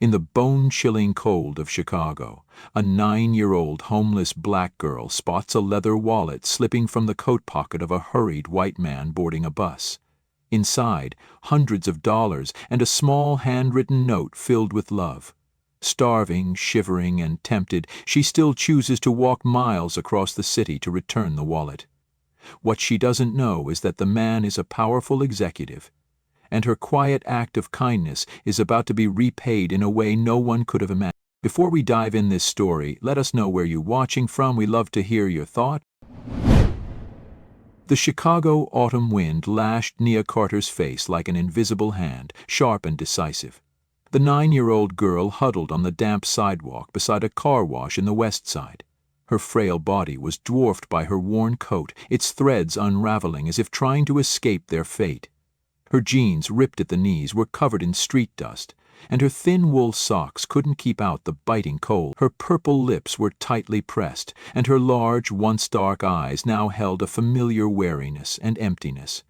In the bone-chilling cold of Chicago, a 9-year-old homeless black girl spots a leather wallet slipping from the coat pocket of a hurried white man boarding a bus. Inside, hundreds of dollars and a small handwritten note filled with love. Starving, shivering, and tempted, she still chooses to walk miles across the city to return the wallet. What she doesn't know is that the man is a powerful executive, and her quiet act of kindness is about to be repaid in a way no one could have imagined. Before we dive in this story, let us know where you're watching from. We love to hear your thoughts. The Chicago autumn wind lashed Nia Carter's face like an invisible hand, sharp and decisive. The 9-year-old girl huddled on the damp sidewalk beside a car wash in the West Side. Her frail body was dwarfed by her worn coat, its threads unraveling as if trying to escape their fate. Her jeans, ripped at the knees, were covered in street dust, and her thin wool socks couldn't keep out the biting cold. Her purple lips were tightly pressed, and her large, once dark eyes now held a familiar wariness and emptiness.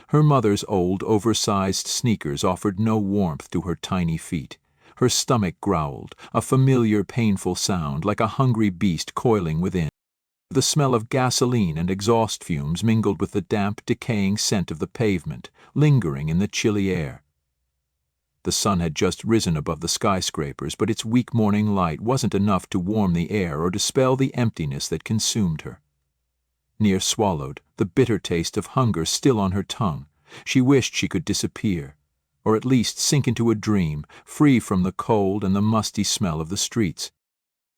Her mother's old, oversized sneakers offered no warmth to her tiny feet. Her stomach growled, a familiar, painful sound like a hungry beast coiling within. The smell of gasoline and exhaust fumes mingled with the damp, decaying scent of the pavement, lingering in the chilly air. The sun had just risen above the skyscrapers, but its weak morning light wasn't enough to warm the air or dispel the emptiness that consumed her. Nia swallowed, the bitter taste of hunger still on her tongue. She wished she could disappear, or at least sink into a dream, free from the cold and the musty smell of the streets.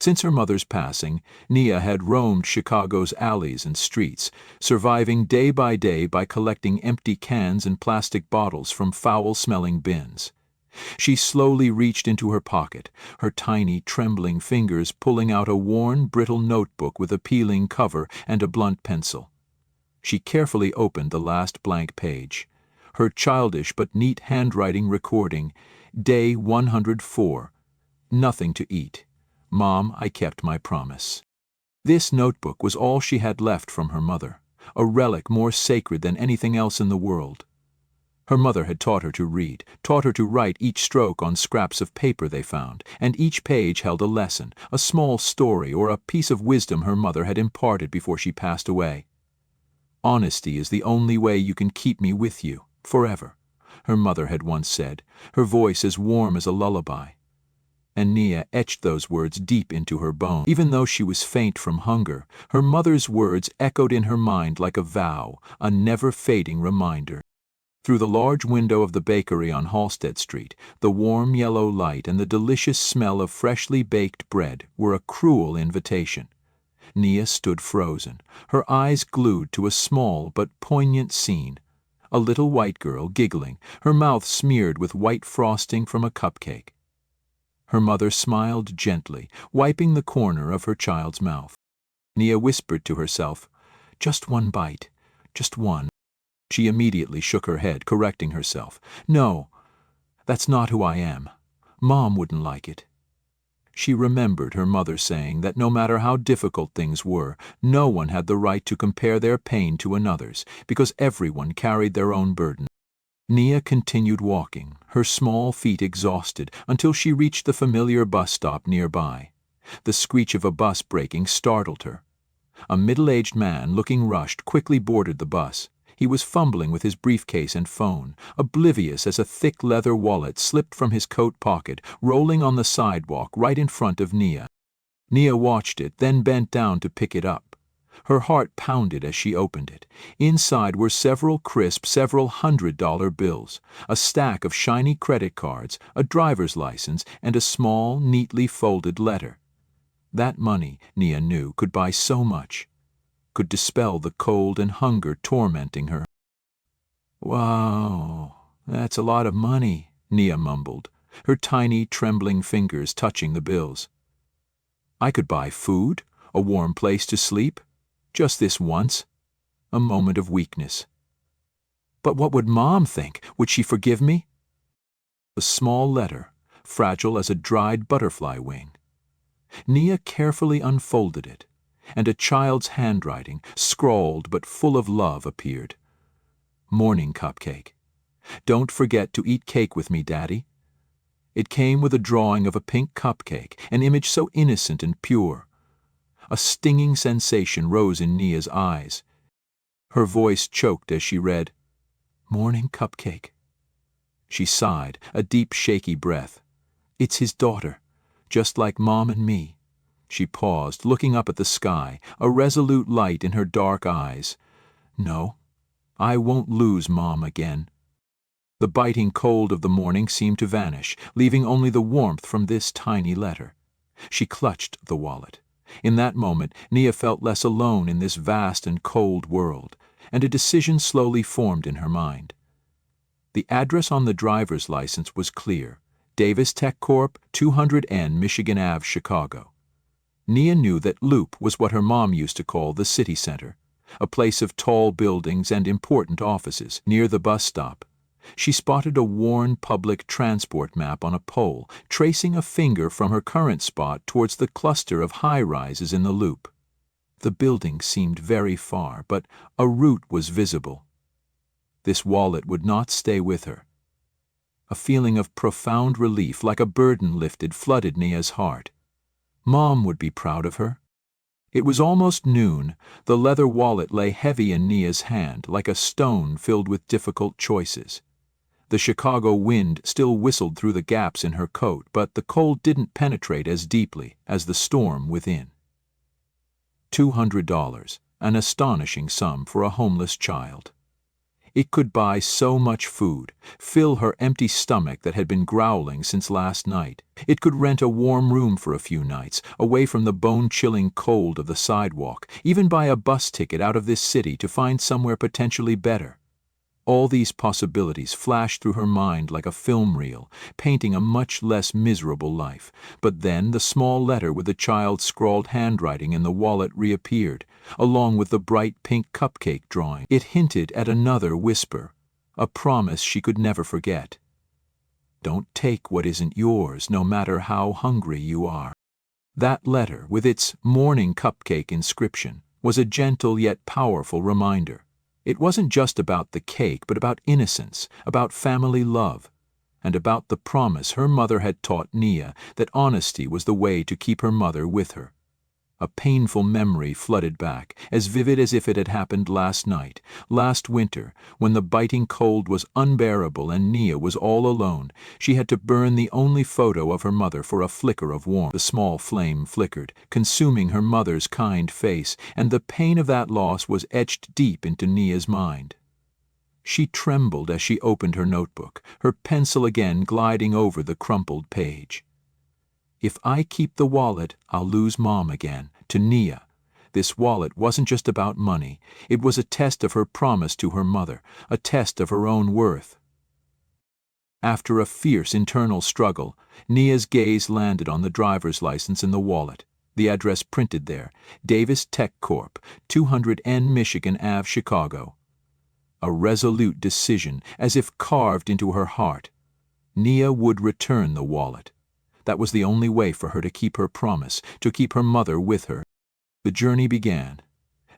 Since her mother's passing, Nia had roamed Chicago's alleys and streets, surviving day by collecting empty cans and plastic bottles from foul-smelling bins. She slowly reached into her pocket, her tiny, trembling fingers pulling out a worn, brittle notebook with a peeling cover and a blunt pencil. She carefully opened the last blank page, her childish but neat handwriting recording, Day 104, nothing to eat. Mom, I kept my promise. This notebook was all she had left from her mother, a relic more sacred than anything else in the world. Her mother had taught her to read, taught her to write each stroke on scraps of paper they found, and each page held a lesson, a small story, or a piece of wisdom her mother had imparted before she passed away. Honesty is the only way you can keep me with you, forever, her mother had once said, her voice as warm as a lullaby. And Nia etched those words deep into her bones. Even though she was faint from hunger, her mother's words echoed in her mind like a vow, a never-fading reminder. Through the large window of the bakery on Halsted Street, the warm yellow light and the delicious smell of freshly baked bread were a cruel invitation. Nia stood frozen, her eyes glued to a small but poignant scene. A little white girl giggling, her mouth smeared with white frosting from a cupcake. Her mother smiled gently, wiping the corner of her child's mouth. Nia whispered to herself, "Just one bite, just one." She immediately shook her head, correcting herself. "No, that's not who I am. Mom wouldn't like it." She remembered her mother saying that no matter how difficult things were, no one had the right to compare their pain to another's, because everyone carried their own burden. Nia continued walking, her small feet exhausted, until she reached the familiar bus stop nearby. The screech of a bus braking startled her. A middle-aged man, looking rushed, quickly boarded the bus. He was fumbling with his briefcase and phone, oblivious as a thick leather wallet slipped from his coat pocket, rolling on the sidewalk right in front of Nia. Nia watched it, then bent down to pick it up. Her heart pounded as she opened it. Inside were several crisp, several $100 bills, a stack of shiny credit cards, a driver's license, and a small, neatly folded letter. That money, Nia knew, could buy so much, could dispel the cold and hunger tormenting her. "Wow, that's a lot of money," Nia mumbled, her tiny, trembling fingers touching the bills. "I could buy food, a warm place to sleep, just this once." A moment of weakness. "But what would Mom think? Would she forgive me?" A small letter, fragile as a dried butterfly wing. Nia carefully unfolded it, and a child's handwriting, scrawled but full of love, appeared. "Morning cupcake. Don't forget to eat cake with me, Daddy." It came with a drawing of a pink cupcake, an image so innocent and pure. A stinging sensation rose in Nia's eyes. Her voice choked as she read, "Morning cupcake." She sighed, a deep, shaky breath. "It's his daughter, just like Mom and me." She paused, looking up at the sky, a resolute light in her dark eyes. "No, I won't lose Mom again." The biting cold of the morning seemed to vanish, leaving only the warmth from this tiny letter. She clutched the wallet. In that moment, Nia felt less alone in this vast and cold world, and a decision slowly formed in her mind. The address on the driver's license was clear: Davis Tech Corp., 200N Michigan Ave, Chicago. Nia knew that Loop was what her mom used to call the city center, a place of tall buildings and important offices near the bus stop. She spotted a worn public transport map on a pole, tracing a finger from her current spot towards the cluster of high-rises in the Loop. The building seemed very far, but a route was visible. This wallet would not stay with her. A feeling of profound relief, like a burden lifted, flooded Nia's heart. Mom would be proud of her. It was almost noon. The leather wallet lay heavy in Nia's hand, like a stone filled with difficult choices. The Chicago wind still whistled through the gaps in her coat, but the cold didn't penetrate as deeply as the storm within. $200, an astonishing sum for a homeless child. It could buy so much food, fill her empty stomach that had been growling since last night. It could rent a warm room for a few nights, away from the bone-chilling cold of the sidewalk, even buy a bus ticket out of this city to find somewhere potentially better. All these possibilities flashed through her mind like a film reel, painting a much less miserable life. But then the small letter with the child's scrawled handwriting in the wallet reappeared, along with the bright pink cupcake drawing. It hinted at another whisper, a promise she could never forget. Don't take what isn't yours, no matter how hungry you are. That letter, with its morning cupcake inscription, was a gentle yet powerful reminder. It wasn't just about the cake, but about innocence, about family love, and about the promise her mother had taught Nia that honesty was the way to keep her mother with her. A painful memory flooded back, as vivid as if it had happened last night, last winter, when the biting cold was unbearable and Nia was all alone. She had to burn the only photo of her mother for a flicker of warmth. The small flame flickered, consuming her mother's kind face, and the pain of that loss was etched deep into Nia's mind. She trembled as she opened her notebook, her pencil again gliding over the crumpled page. If I keep the wallet, I'll lose Mom again. To Nia, this wallet wasn't just about money. It was a test of her promise to her mother, a test of her own worth. After a fierce internal struggle, Nia's gaze landed on the driver's license in the wallet. The address printed there, Davis Tech Corp., 200N Michigan Ave, Chicago. A resolute decision, as if carved into her heart. Nia would return the wallet. That was the only way for her to keep her promise, to keep her mother with her. The journey began.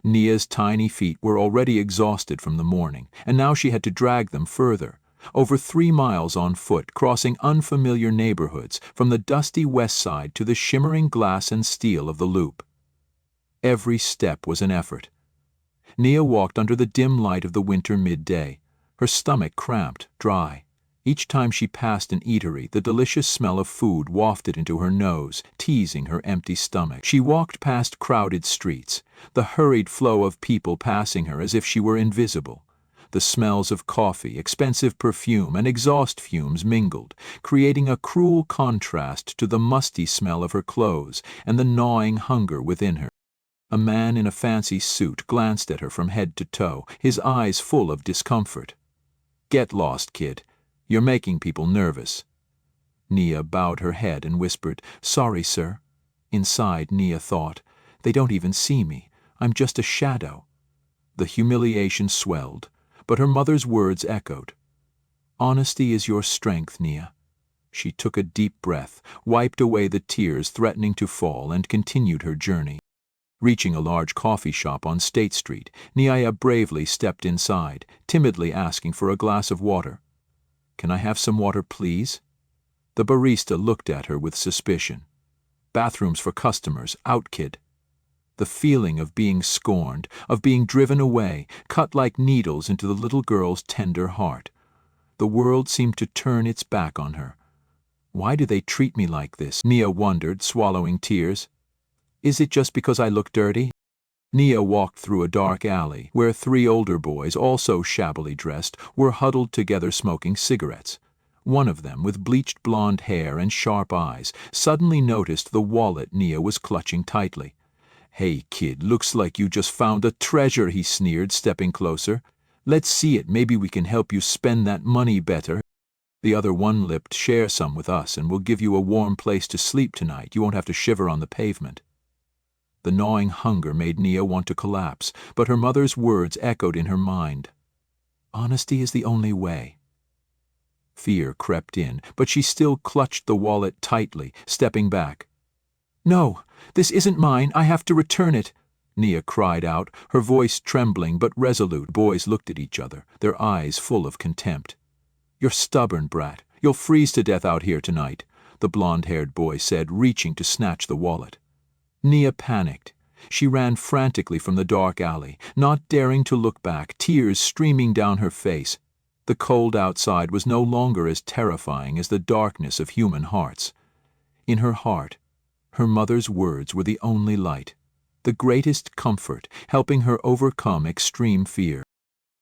Nia's tiny feet were already exhausted from the morning, and now she had to drag them further, over 3 miles on foot, crossing unfamiliar neighborhoods, from the dusty west side to the shimmering glass and steel of the Loop. Every step was an effort. Nia walked under the dim light of the winter midday, her stomach cramped, dry. Each time she passed an eatery, the delicious smell of food wafted into her nose, teasing her empty stomach. She walked past crowded streets, the hurried flow of people passing her as if she were invisible. The smells of coffee, expensive perfume, and exhaust fumes mingled, creating a cruel contrast to the musty smell of her clothes and the gnawing hunger within her. A man in a fancy suit glanced at her from head to toe, his eyes full of discomfort. "Get lost, kid. You're making people nervous." Nia bowed her head and whispered, "Sorry, sir." Inside, Nia thought, "They don't even see me. I'm just a shadow." The humiliation swelled, but her mother's words echoed. "Honesty is your strength, Nia." She took a deep breath, wiped away the tears threatening to fall, and continued her journey. Reaching a large coffee shop on State Street, Nia bravely stepped inside, timidly asking for a glass of water. "Can I have some water, please?" The barista looked at her with suspicion. Bathrooms for customers, out kid. The feeling of being scorned, of being driven away, cut like needles into the little girl's tender heart. The world seemed to turn its back on her. Why do they treat me like this? Nia wondered, swallowing tears. Is it just because I look dirty? Nia walked through a dark alley where 3 older boys, also shabbily dressed, were huddled together smoking cigarettes. One of them, with bleached blonde hair and sharp eyes, suddenly noticed the wallet Nia was clutching tightly. "Hey, kid, looks like you just found a treasure," he sneered, stepping closer. "Let's see it. Maybe we can help you spend that money better." The other one-lipped, "Share some with us and we'll give you a warm place to sleep tonight. You won't have to shiver on the pavement." The gnawing hunger made Nia want to collapse, but her mother's words echoed in her mind. Honesty is the only way. Fear crept in, but she still clutched the wallet tightly, stepping back. "No, this isn't mine. I have to return it," Nia cried out, her voice trembling but resolute. Boys looked at each other, their eyes full of contempt. "You're stubborn, brat. You'll freeze to death out here tonight," the blonde-haired boy said, reaching to snatch the wallet. Nia panicked. She ran frantically from the dark alley, not daring to look back, tears streaming down her face. The cold outside was no longer as terrifying as the darkness of human hearts. In her heart, her mother's words were the only light, the greatest comfort, helping her overcome extreme fear.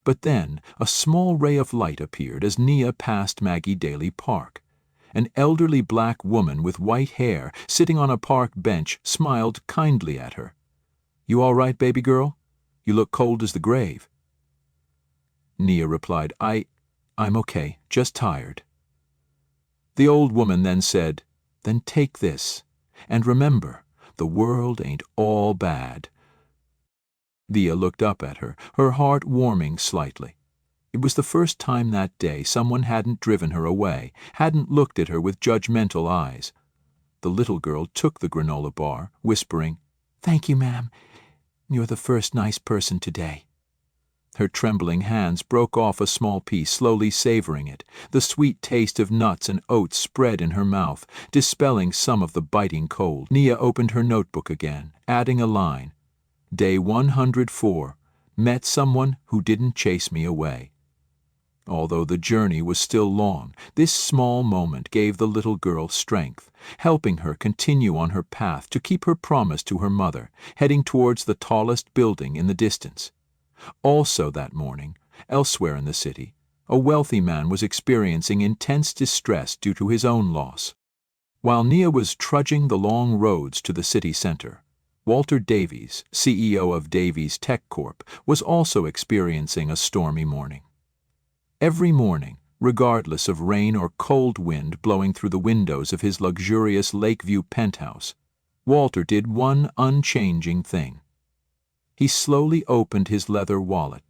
But then a small ray of light appeared as Nia passed Maggie Daly Park. An elderly black woman with white hair, sitting on a park bench, smiled kindly at her. "You all right, baby girl? You look cold as the grave." Nia replied, I'm okay, just tired." The old woman then said, "Then take this, and remember, the world ain't all bad." Nia looked up at her, her heart warming slightly. It was the first time that day someone hadn't driven her away, hadn't looked at her with judgmental eyes. The little girl took the granola bar, whispering, "Thank you, ma'am. You're the first nice person today." Her trembling hands broke off a small piece, slowly savoring it. The sweet taste of nuts and oats spread in her mouth, dispelling some of the biting cold. Nia opened her notebook again, adding a line. Day 104. Met someone who didn't chase me away. Although the journey was still long, this small moment gave the little girl strength, helping her continue on her path to keep her promise to her mother, heading towards the tallest building in the distance. Also that morning, elsewhere in the city, a wealthy man was experiencing intense distress due to his own loss. While Nia was trudging the long roads to the city center, Walter Davies, CEO of Davies Tech Corp., was also experiencing a stormy morning. Every morning, regardless of rain or cold wind blowing through the windows of his luxurious Lakeview penthouse, Walter did one unchanging thing. He slowly opened his leather wallet,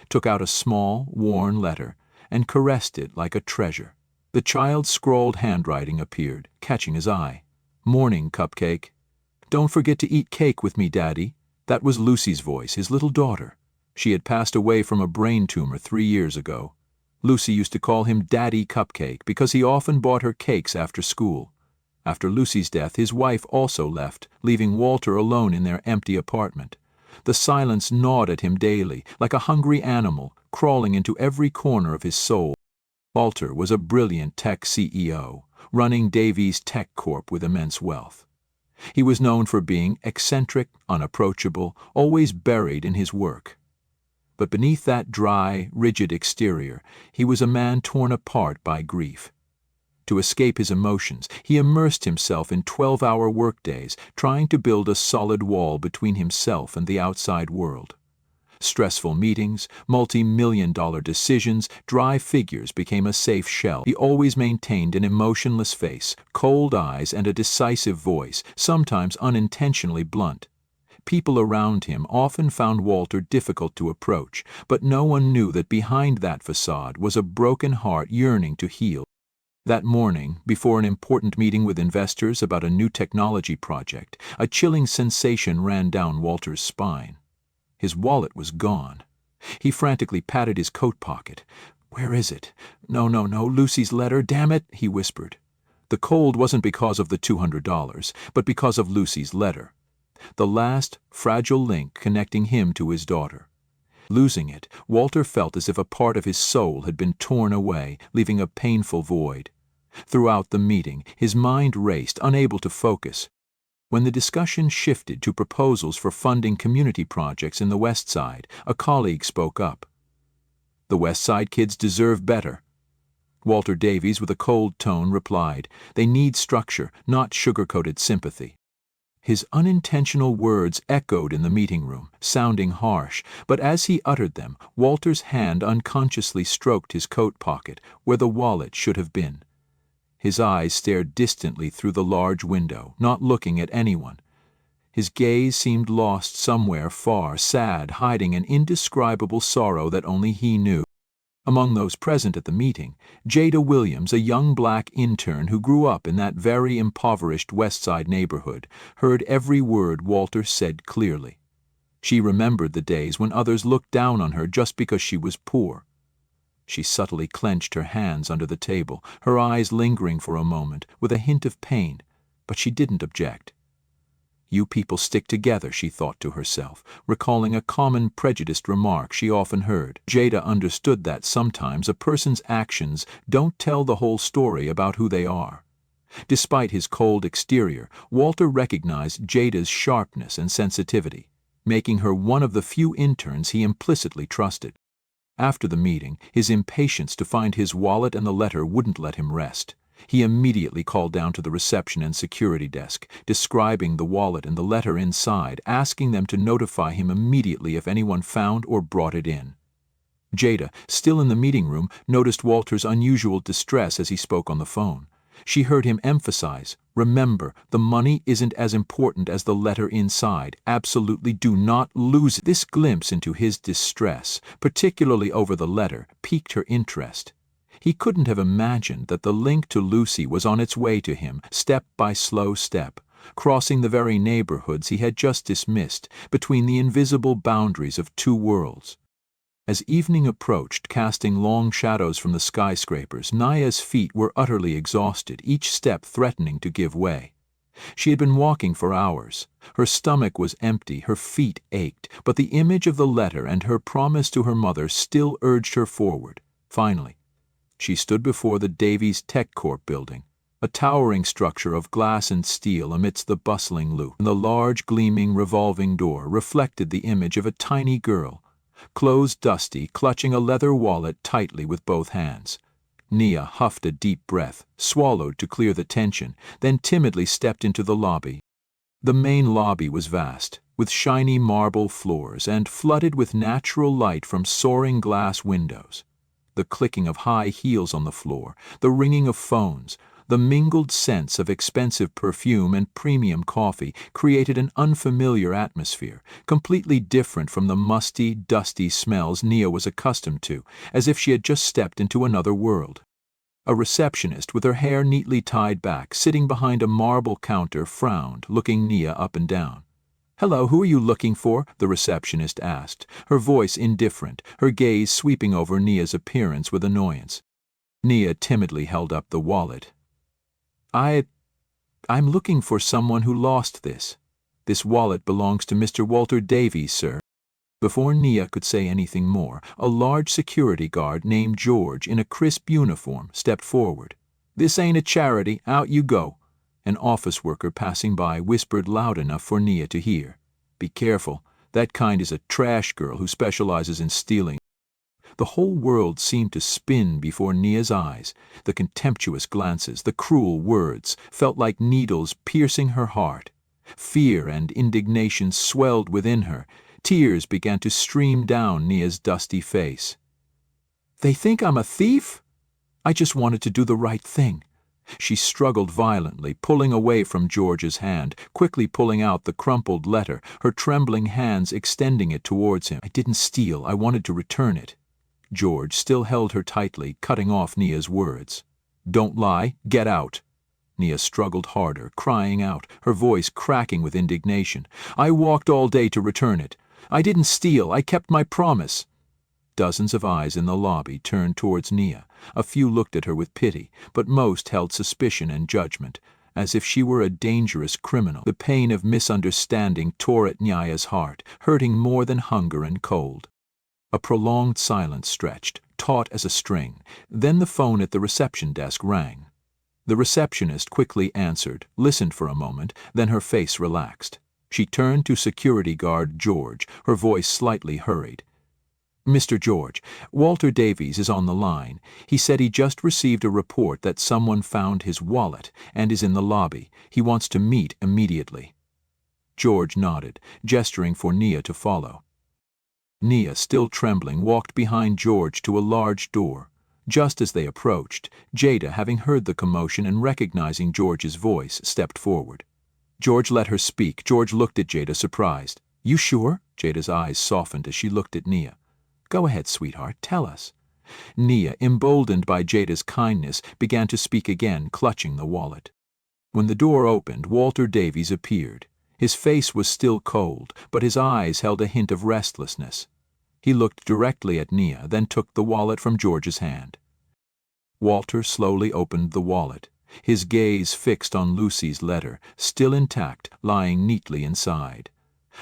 took out a small, worn letter, and caressed it like a treasure. The child's scrawled handwriting appeared, catching his eye. "Morning, Cupcake. Don't forget to eat cake with me, Daddy." That was Lucy's voice, his little daughter. She had passed away from a brain tumor 3 years ago. Lucy used to call him Daddy Cupcake because he often bought her cakes after school. After Lucy's death, his wife also left, leaving Walter alone in their empty apartment. The silence gnawed at him daily, like a hungry animal, crawling into every corner of his soul. Walter was a brilliant tech CEO, running Davies Tech Corp. With immense wealth. He was known for being eccentric, unapproachable, always buried in his work. But beneath that dry, rigid exterior, he was a man torn apart by grief. To escape his emotions, he immersed himself in 12-hour workdays, trying to build a solid wall between himself and the outside world. Stressful meetings, multi-million-dollar decisions, dry figures became a safe shell. He always maintained an emotionless face, cold eyes, and a decisive voice, sometimes unintentionally blunt. People around him often found Walter difficult to approach, but no one knew that behind that facade was a broken heart yearning to heal. That morning, before an important meeting with investors about a new technology project, a chilling sensation ran down Walter's spine. His wallet was gone. He frantically patted his coat pocket. "Where is it? No, Lucy's letter, damn it," he whispered. The cold wasn't because of the $200, but because of Lucy's letter. The last, fragile link connecting him to his daughter. Losing it, Walter felt as if a part of his soul had been torn away, leaving a painful void. Throughout the meeting, his mind raced, unable to focus. When the discussion shifted to proposals for funding community projects in the West Side, a colleague spoke up. "The West Side kids deserve better." Walter Davies, with a cold tone, replied, "They need structure, not sugar-coated sympathy." His unintentional words echoed in the meeting room, sounding harsh, but as he uttered them, Walter's hand unconsciously stroked his coat pocket, where the wallet should have been. His eyes stared distantly through the large window, not looking at anyone. His gaze seemed lost somewhere far, sad, hiding an indescribable sorrow that only he knew. Among those present at the meeting, Jada Williams, a young black intern who grew up in that very impoverished West Side neighborhood, heard every word Walter said clearly. She remembered the days when others looked down on her just because she was poor. She subtly clenched her hands under the table, her eyes lingering for a moment, with a hint of pain, but she didn't object. "You people stick together," she thought to herself, recalling a common prejudiced remark she often heard. Jada understood that sometimes a person's actions don't tell the whole story about who they are. Despite his cold exterior, Walter recognized Jada's sharpness and sensitivity, making her one of the few interns he implicitly trusted. After the meeting, his impatience to find his wallet and the letter wouldn't let him rest. He immediately called down to the reception and security desk, describing the wallet and the letter inside, asking them to notify him immediately if anyone found or brought it in. Jada, still in the meeting room, noticed Walter's unusual distress as he spoke on the phone. She heard him emphasize, "Remember, the money isn't as important as the letter inside. Absolutely do not lose it." This glimpse into his distress, particularly over the letter, piqued her interest. He couldn't have imagined that the link to Lucy was on its way to him, step by slow step, crossing the very neighborhoods he had just dismissed, between the invisible boundaries of two worlds. As evening approached, casting long shadows from the skyscrapers, Naya's feet were utterly exhausted, each step threatening to give way. She had been walking for hours. Her stomach was empty, her feet ached, but the image of the letter and her promise to her mother still urged her forward. Finally, she stood before the Davies Tech Corp building, a towering structure of glass and steel amidst the bustling loop. The large, gleaming, revolving door reflected the image of a tiny girl, clothes dusty, clutching a leather wallet tightly with both hands. Nia huffed a deep breath, swallowed to clear the tension, then timidly stepped into the lobby. The main lobby was vast, with shiny marble floors and flooded with natural light from soaring glass windows. The clicking of high heels on the floor, the ringing of phones, the mingled scents of expensive perfume and premium coffee created an unfamiliar atmosphere, completely different from the musty, dusty smells Nia was accustomed to, as if she had just stepped into another world. A receptionist with her hair neatly tied back, sitting behind a marble counter, frowned, looking Nia up and down. "Hello, who are you looking for?" the receptionist asked, her voice indifferent, her gaze sweeping over Nia's appearance with annoyance. Nia timidly held up the wallet. I'm looking for someone who lost this. This wallet belongs to Mr. Walter Davies, sir." Before Nia could say anything more, a large security guard named George in a crisp uniform stepped forward. "This ain't a charity, out you go." An office worker passing by whispered loud enough for Nia to hear. "Be careful, that kind is a trash girl who specializes in stealing." The whole world seemed to spin before Nia's eyes. The contemptuous glances, the cruel words, felt like needles piercing her heart. Fear and indignation swelled within her. Tears began to stream down Nia's dusty face. "They think I'm a thief? I just wanted to do the right thing." She struggled violently, pulling away from George's hand, quickly pulling out the crumpled letter, her trembling hands extending it towards him. "I didn't steal, I wanted to return it." George still held her tightly, cutting off Nia's words. "Don't lie, get out." Nia struggled harder, crying out, her voice cracking with indignation. "I walked all day to return it. I didn't steal, I kept my promise." Dozens of eyes in the lobby turned towards Nia. A few looked at her with pity, but most held suspicion and judgment, as if she were a dangerous criminal. The pain of misunderstanding tore at Nya's heart, hurting more than hunger and cold. A prolonged silence stretched, taut as a string. Then the phone at the reception desk rang. The receptionist quickly answered, listened for a moment, then her face relaxed. She turned to security guard George, her voice slightly hurried. "Mr. George, Walter Davies is on the line. He said he just received a report that someone found his wallet and is in the lobby. He wants to meet immediately." George nodded, gesturing for Nia to follow. Nia, still trembling, walked behind George to a large door. Just as they approached, Jada, having heard the commotion and recognizing George's voice, stepped forward. George let her speak. George looked at Jada, surprised. "You sure?" Jada's eyes softened as she looked at Nia. "Go ahead, sweetheart, tell us." Nia, emboldened by Jada's kindness, began to speak again, clutching the wallet. When the door opened, Walter Davies appeared. His face was still cold, but his eyes held a hint of restlessness. He looked directly at Nia, then took the wallet from George's hand. Walter slowly opened the wallet, his gaze fixed on Lucy's letter, still intact, lying neatly inside.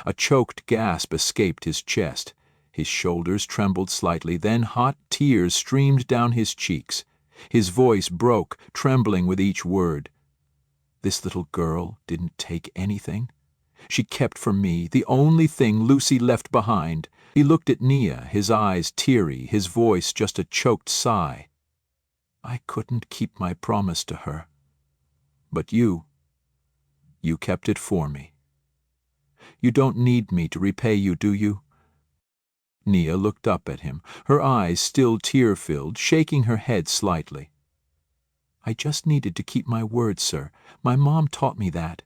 A choked gasp escaped his chest. His shoulders trembled slightly, then hot tears streamed down his cheeks. His voice broke, trembling with each word. "This little girl didn't take anything. She kept for me the only thing Lucy left behind." He looked at Nia, his eyes teary, his voice just a choked sigh. "I couldn't keep my promise to her. But you kept it for me. You don't need me to repay you, do you?" Nia looked up at him, her eyes still tear-filled, shaking her head slightly. "I just needed to keep my word, sir. My mom taught me that."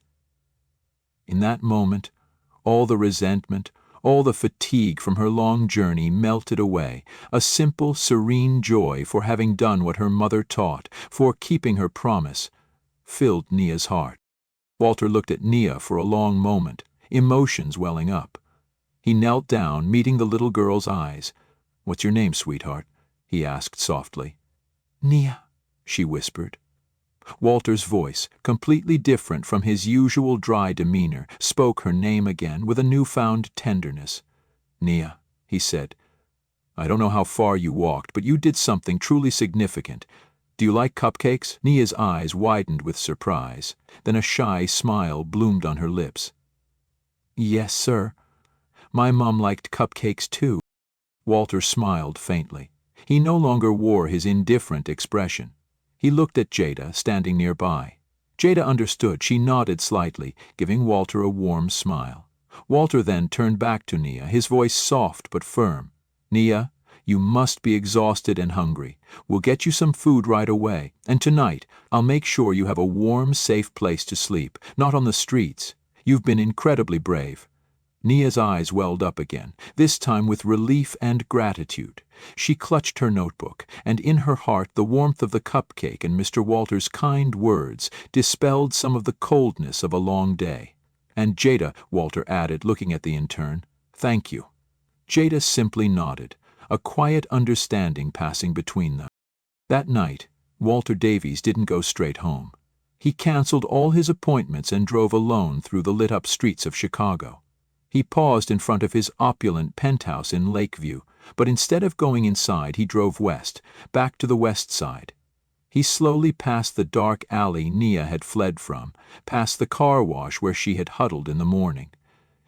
In that moment, all the resentment, all the fatigue from her long journey melted away. A simple, serene joy for having done what her mother taught, for keeping her promise, filled Nia's heart. Walter looked at Nia for a long moment, emotions welling up. He knelt down, meeting the little girl's eyes. "What's your name, sweetheart?" he asked softly. "Nia," she whispered. Walter's voice, completely different from his usual dry demeanor, spoke her name again with a newfound tenderness. "Nia," he said, "I don't know how far you walked, but you did something truly significant. Do you like cupcakes?" Nia's eyes widened with surprise. Then a shy smile bloomed on her lips. "Yes, sir. My mom liked cupcakes too." Walter smiled faintly. He no longer wore his indifferent expression. He looked at Jada, standing nearby. Jada understood. She nodded slightly, giving Walter a warm smile. Walter then turned back to Nia, his voice soft but firm. "Nia, you must be exhausted and hungry. We'll get you some food right away, and tonight I'll make sure you have a warm, safe place to sleep, not on the streets. You've been incredibly brave." Nia's eyes welled up again, this time with relief and gratitude. She clutched her notebook, and in her heart the warmth of the cupcake and Mr. Walter's kind words dispelled some of the coldness of a long day. "And Jada," Walter added, looking at the intern, "thank you." Jada simply nodded, a quiet understanding passing between them. That night, Walter Davies didn't go straight home. He canceled all his appointments and drove alone through the lit-up streets of Chicago. He paused in front of his opulent penthouse in Lakeview, but instead of going inside, he drove west, back to the west side. He slowly passed the dark alley Nia had fled from, past the car wash where she had huddled in the morning.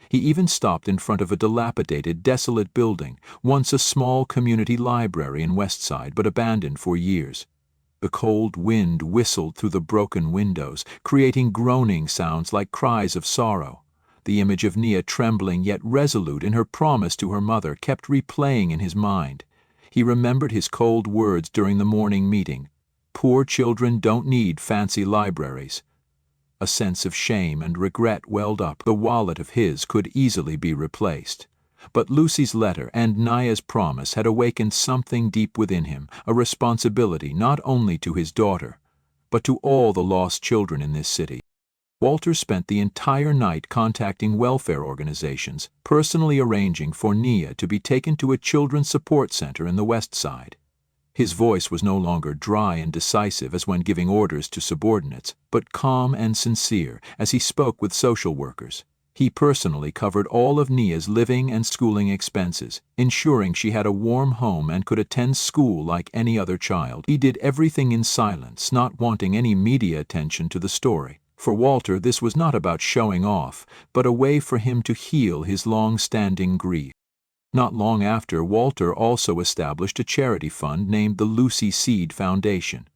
He even stopped in front of a dilapidated, desolate building, once a small community library in West Side, but abandoned for years. The cold wind whistled through the broken windows, creating groaning sounds like cries of sorrow. The image of Nia, trembling yet resolute in her promise to her mother, kept replaying in his mind. He remembered his cold words during the morning meeting. "Poor children don't need fancy libraries." A sense of shame and regret welled up. The wallet of his could easily be replaced. But Lucy's letter and Nia's promise had awakened something deep within him, a responsibility not only to his daughter, but to all the lost children in this city. Walter spent the entire night contacting welfare organizations, personally arranging for Nia to be taken to a children's support center in the West Side. His voice was no longer dry and decisive as when giving orders to subordinates, but calm and sincere as he spoke with social workers. He personally covered all of Nia's living and schooling expenses, ensuring she had a warm home and could attend school like any other child. He did everything in silence, not wanting any media attention to the story. For Walter, this was not about showing off, but a way for him to heal his long-standing grief. Not long after, Walter also established a charity fund named the Lucy Seed Foundation.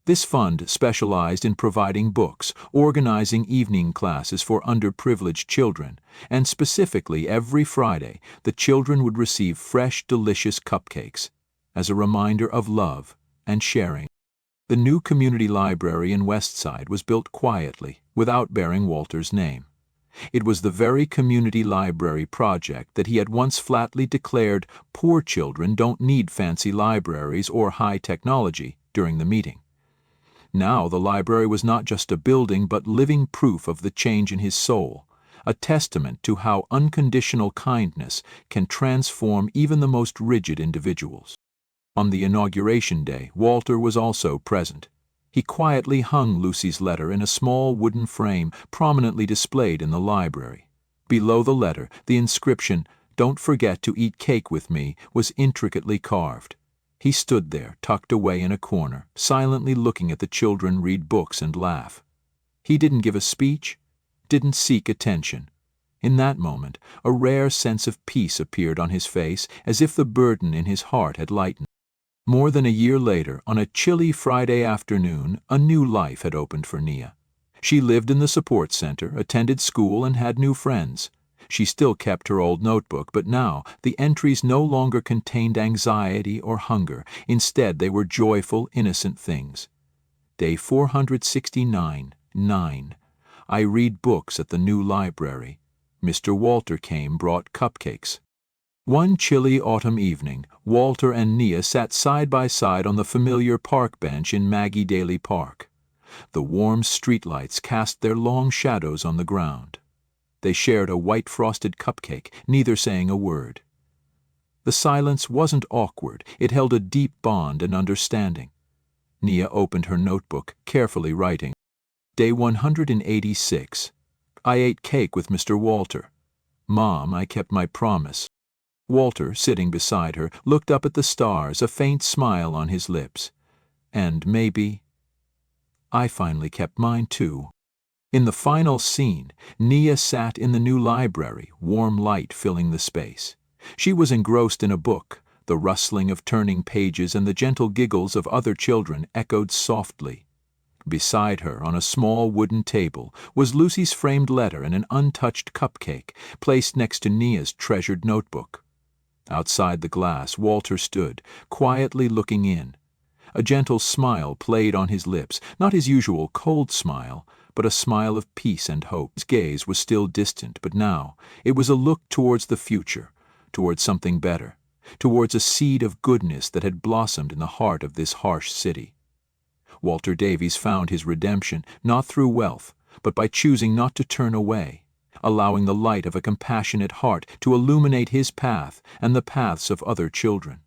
This fund specialized in providing books, organizing evening classes for underprivileged children, and specifically every Friday, the children would receive fresh, delicious cupcakes as a reminder of love and sharing. The new community library in Westside was built quietly, without bearing Walter's name. It was the very community library project that he had once flatly declared poor children don't need fancy libraries or high technology during the meeting. Now the library was not just a building but living proof of the change in his soul, a testament to how unconditional kindness can transform even the most rigid individuals. On the inauguration day, Walter was also present. He quietly hung Lucy's letter in a small wooden frame prominently displayed in the library. Below the letter, the inscription, "Don't forget to eat cake with me," was intricately carved. He stood there, tucked away in a corner, silently looking at the children read books and laugh. He didn't give a speech, didn't seek attention. In that moment, a rare sense of peace appeared on his face, as if the burden in his heart had lightened. More than a year later, on a chilly Friday afternoon, a new life had opened for Nia. She lived in the support center, attended school, and had new friends. She still kept her old notebook, but now the entries no longer contained anxiety or hunger. Instead, they were joyful, innocent things. Day 469, 9. I read books at the new library. Mr. Walter came, brought cupcakes. One chilly autumn evening, Walter and Nia sat side by side on the familiar park bench in Maggie Daly Park. The warm streetlights cast their long shadows on the ground. They shared a white frosted cupcake, neither saying a word. The silence wasn't awkward, it held a deep bond and understanding. Nia opened her notebook, carefully writing. Day 186. I ate cake with Mr. Walter. Mom, I kept my promise. Walter, sitting beside her, looked up at the stars, a faint smile on his lips. And maybe I finally kept mine too. In the final scene, Nia sat in the new library, warm light filling the space. She was engrossed in a book. The rustling of turning pages and the gentle giggles of other children echoed softly. Beside her, on a small wooden table, was Lucy's framed letter and an untouched cupcake, placed next to Nia's treasured notebook. Outside the glass, Walter stood, quietly looking in. A gentle smile played on his lips, not his usual cold smile, but a smile of peace and hope. His gaze was still distant, but now it was a look towards the future, towards something better, towards a seed of goodness that had blossomed in the heart of this harsh city. Walter Davies found his redemption not through wealth, but by choosing not to turn away, allowing the light of a compassionate heart to illuminate his path and the paths of other children,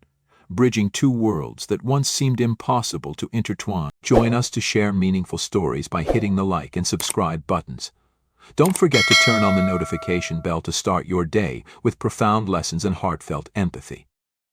bridging two worlds that once seemed impossible to intertwine. Join us to share meaningful stories by hitting the like and subscribe buttons. Don't forget to turn on the notification bell to start your day with profound lessons and heartfelt empathy.